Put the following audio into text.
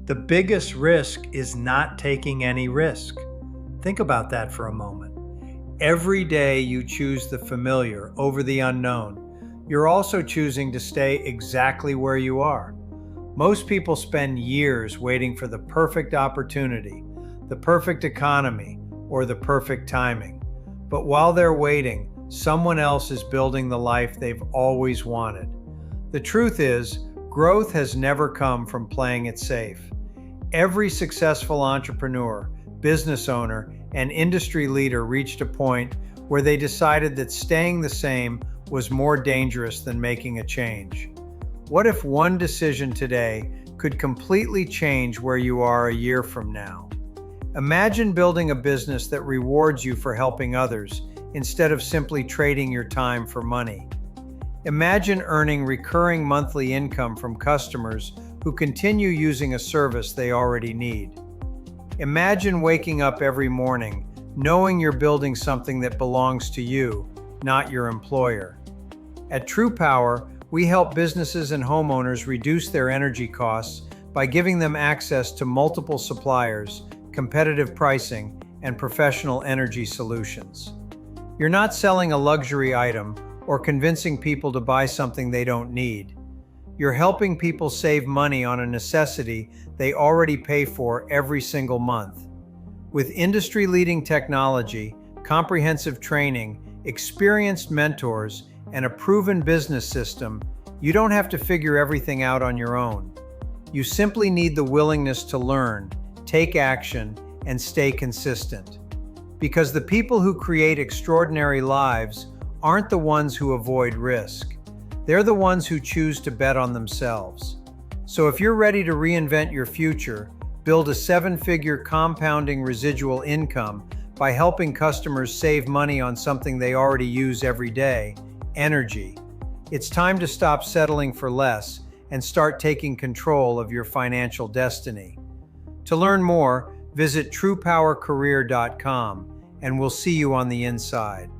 The biggest risk is not taking any risk. Think about that for a moment. Every day you choose the familiar over the unknown. You're also choosing to stay exactly where you are. Most people spend years waiting for the perfect opportunity, the perfect economy, or the perfect timing. But while they're waiting, someone else is building the life they've always wanted. The truth is, growth has never come from playing it safe. Every successful entrepreneur, business owner, and industry leader reached a point where they decided that staying the same was more dangerous than making a change. What if one decision today could completely change where you are a year from now? Imagine building a business that rewards you for helping others instead of simply trading your time for money. Imagine earning recurring monthly income from customers who continue using a service they already need. Imagine waking up every morning knowing you're building something that belongs to you, not your employer. At TruPowur, we help businesses and homeowners reduce their energy costs by giving them access to multiple suppliers, competitive pricing, and professional energy solutions. You're not selling a luxury item or convincing people to buy something they don't need. You're helping people save money on a necessity they already pay for every single month. With industry-leading technology, comprehensive training, experienced mentors, and a proven business system, you don't have to figure everything out on your own. You simply need the willingness to learn, take action, and stay consistent. Because the people who create extraordinary lives aren't the ones who avoid risk. They're the ones who choose to bet on themselves. So if you're ready to reinvent your future, build a 7-figure compounding residual income by helping customers save money on something they already use every day, energy, it's time to stop settling for less and start taking control of your financial destiny. To learn more, visit TruPowerCareer.com and we'll see you on the inside.